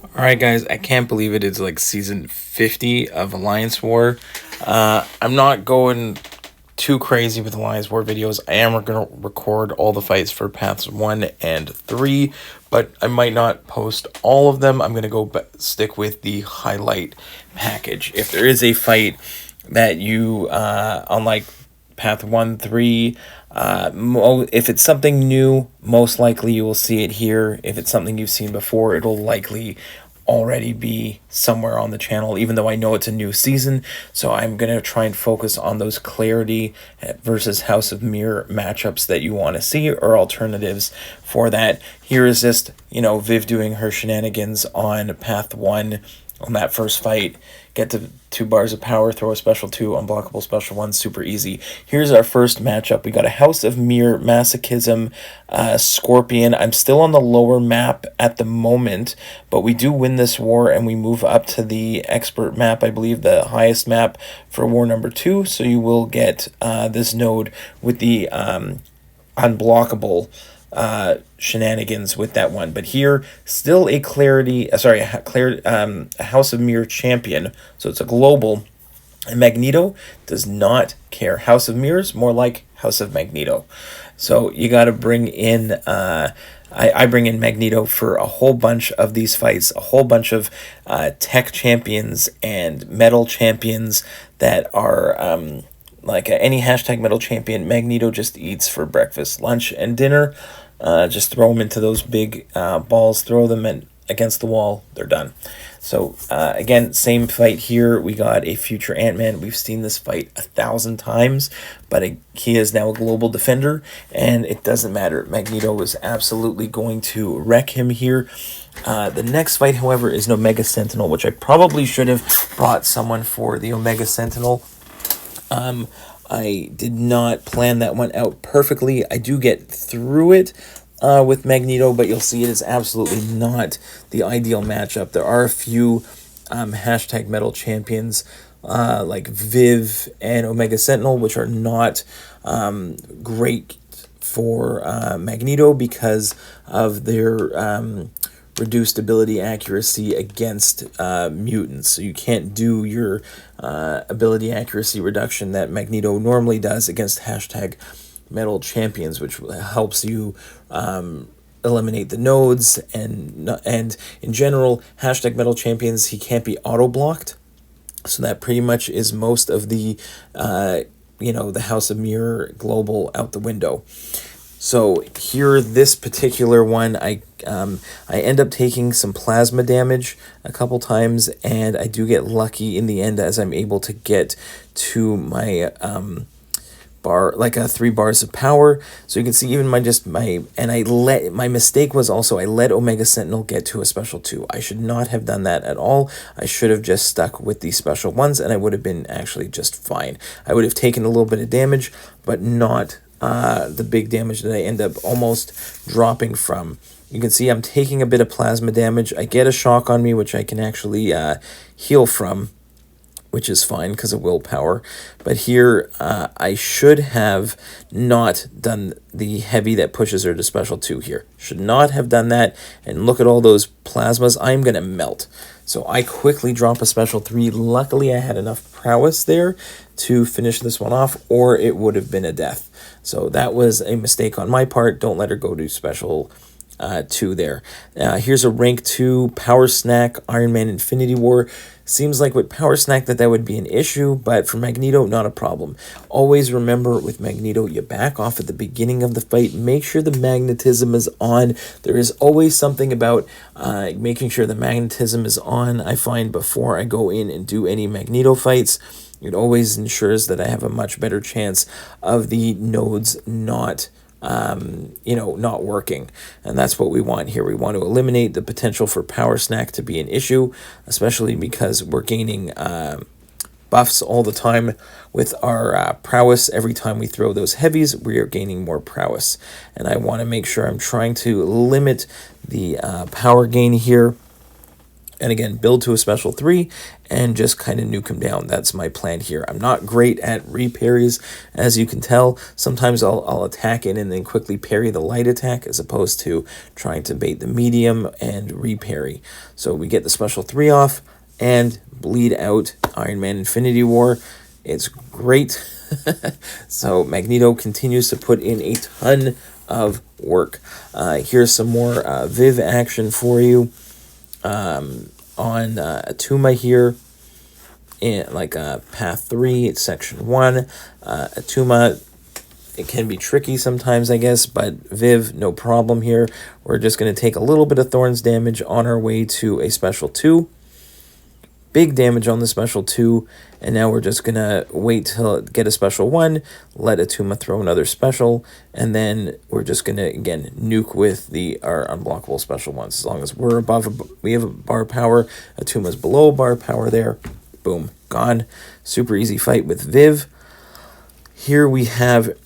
Alright guys, I can't believe it is like season 50 of Alliance War. I'm not going too crazy with Alliance War videos. I am going to record all the fights for paths 1 and 3, but I might not post all of them. I'm going to stick with the highlight package. If there is a fight that you, unlike path 1, 3, if it's something new, most likely you will see it here. If it's something you've seen before, it'll likely already be somewhere on the channel, even though I know it's a new season. So I'm going to try and focus on those clarity versus House of Mirror matchups that you want to see, or alternatives for that. Here is just, Viv doing her shenanigans on path 1 on that first fight. Get to 2 bars of power, throw a special 2, unblockable special 1, super easy. Here's our first matchup. We got a House of Mirror, Masochism, Scorpion. I'm still on the lower map at the moment, but we do win this war and we move up to the expert map, I believe the highest map for war number 2. So you will get this node with the unblockable shenanigans with that one. But here, still a a House of Mirror champion, so it's a global, and Magneto does not care. House of Mirrors, more like House of Magneto. So you got to bring in I bring in Magneto for a whole bunch of these fights, a whole bunch of tech champions and metal champions that are like any hashtag metal champion. Magneto just eats for breakfast, lunch, and dinner. Just throw them into those big balls, throw them against the wall, they're done. So again, same fight here. We got a future Ant-Man. We've seen this fight 1,000 times, but he is now a global defender, and it doesn't matter. Magneto is absolutely going to wreck him here. The next fight, however, is an Omega Sentinel, which I probably should have brought someone for the Omega Sentinel. I did not plan that one out perfectly. I do get through it with Magneto, but you'll see it is absolutely not the ideal matchup. There are a few hashtag metal champions like Viv and Omega Sentinel, which are not great for Magneto because of their reduced ability accuracy against mutants. So you can't do your ability accuracy reduction that Magneto normally does against hashtag metal champions, which helps you eliminate the nodes, and in general, hashtag metal champions, he can't be auto blocked. So that pretty much is most of the the House of Mirror global out the window. So here, this particular one, I end up taking some plasma damage a couple times, and I do get lucky in the end as I'm able to get to my bar, like 3 bars of power. So you can see even my mistake was also I let Omega Sentinel get to a special 2. I should not have done that at all. I should have just stuck with the special ones, and I would have been actually just fine. I would have taken a little bit of damage, but not the big damage that I end up almost dropping from. You can see I'm taking a bit of plasma damage. I get a shock on me, which I can actually heal from, which is fine because of willpower. But here, I should have not done the heavy that pushes her to special 2 here. Should not have done that. And look at all those plasmas. I'm going to melt. So I quickly drop a special 3. Luckily, I had enough prowess there to finish this one off, or it would have been a death. So that was a mistake on my part. Don't let her go to special 2 there. Here's a rank 2 Power Snack Iron Man Infinity War. Seems like with Power Snack that would be an issue, but for Magneto, not a problem. Always remember with Magneto, you back off at the beginning of the fight. Make sure the magnetism is on. There is always something about making sure the magnetism is on, I find, before I go in and do any Magneto fights. It always ensures that I have a much better chance of the nodes not not working. And that's what we want here. We want to eliminate the potential for Power Snack to be an issue, especially because we're gaining buffs all the time with our prowess. Every time we throw those heavies, we are gaining more prowess. And I want to make sure I'm trying to limit the power gain here. and again, build to a special 3 and just kind of nuke him down. That's my plan here. I'm not great at re-parries, as you can tell. Sometimes I'll attack it and then quickly parry the light attack, as opposed to trying to bait the medium and re-parry. So we get the special 3 off and bleed out Iron Man Infinity War. It's great. So Magneto continues to put in a ton of work. Here's some more Viv action for you. On Atuma here, in like path 3, it's section 1. Atuma, it can be tricky sometimes, I guess, but Viv, no problem here. We're just going to take a little bit of Thorns damage on our way to a special 2. Big damage on the special 2, and now we're just going to wait till get a special 1, let Atuma throw another special, and then we're just going to, again, nuke with our unblockable special 1s. As long as we're we have a bar power, Atuma's below bar power there, boom, gone. Super easy fight with Viv. Here we have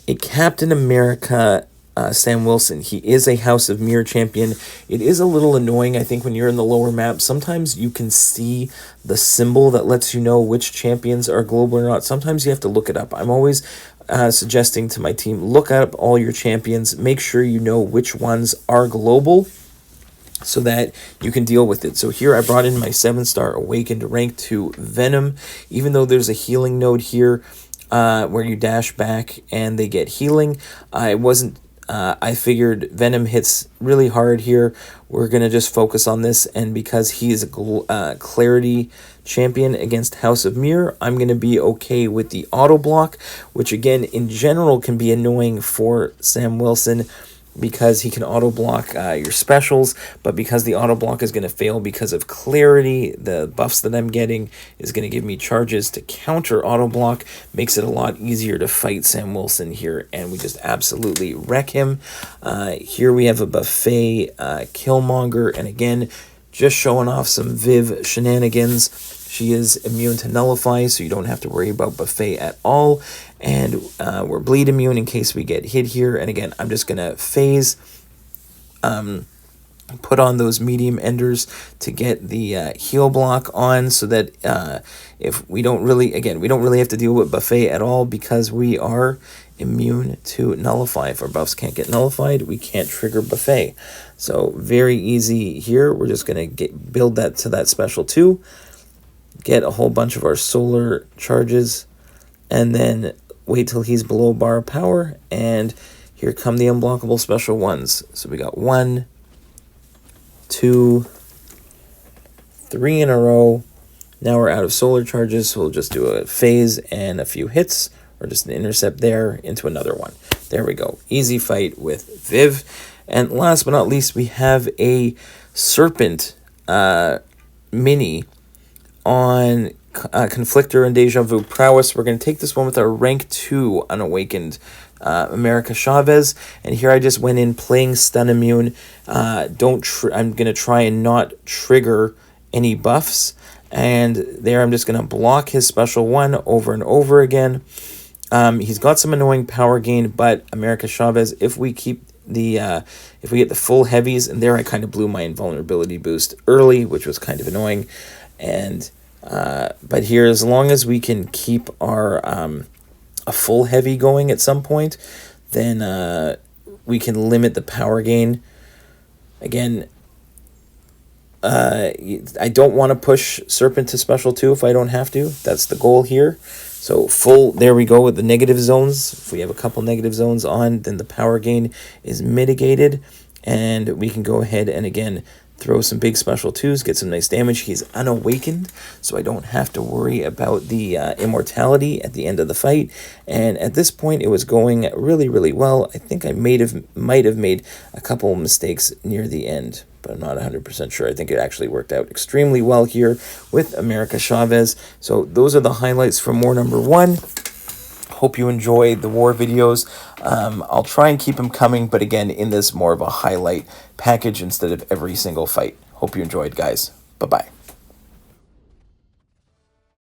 a Captain America Sam Wilson. He is a House of Mirror champion. It is a little annoying, I think, when you're in the lower map. Sometimes you can see the symbol that lets you know which champions are global or not. Sometimes you have to look it up. I'm always suggesting to my team, look up all your champions. Make sure you know which ones are global so that you can deal with it. So here I brought in my 7-star Awakened rank 2 Venom. Even though there's a healing node here where you dash back and they get healing, I figured Venom hits really hard here. We're going to just focus on this, and because he is a Clarity champion against House of Mirror, I'm going to be okay with the auto block, which again, in general, can be annoying for Sam Wilson because he can auto block your specials, but because the auto block is going to fail because of Clarity, the buffs that I'm getting is going to give me charges to counter auto block, makes it a lot easier to fight Sam Wilson here, and we just absolutely wreck him. Here we have a Buffet Killmonger, and again, just showing off some Viv shenanigans. She is immune to Nullify, so you don't have to worry about Buffet at all. And we're bleed immune in case we get hit here. And again, I'm just going to phase, put on those medium enders to get the heal block on, so that if we don't really, again, we don't really have to deal with Buffet at all because we are immune to Nullify. If our buffs can't get nullified, we can't trigger Buffet. So very easy here. We're just going to build that to that special 2. Get a whole bunch of our solar charges, and then wait till he's below bar power, and here come the unblockable special 1s. So we got 1, 2, 3 in a row. Now we're out of solar charges, so we'll just do a phase and a few hits, or just an intercept there into another one. There we go. Easy fight with Viv. And last but not least, we have a Serpent mini on Conflictor and Deja Vu Prowess. We're going to take this one with our rank 2 Unawakened America Chavez, and here I just went in playing Stun Immune. I'm going to try and not trigger any buffs, and there I'm just going to block his special 1 over and over again. He's got some annoying power gain, but America Chavez, if we get the full heavies, and there I kind of blew my invulnerability boost early, which was kind of annoying. And but here, as long as we can keep our a full heavy going at some point, then we can limit the power gain. Again, I don't want to push Serpent to special 2 if I don't have to. That's the goal here. So full, there we go with the negative zones. If we have a couple negative zones on, then the power gain is mitigated, and we can go ahead and again throw some big special 2s, get some nice damage. He's unawakened, so I don't have to worry about the immortality at the end of the fight. And at this point, it was going really, really well. I think I might have made a couple mistakes near the end, but I'm not 100% sure. I think it actually worked out extremely well here with America Chavez. So those are the highlights from War number 1. Hope you enjoy the war videos. I'll try and keep them coming, but again, in this more of a highlight package instead of every single fight. Hope you enjoyed, guys. Bye-bye.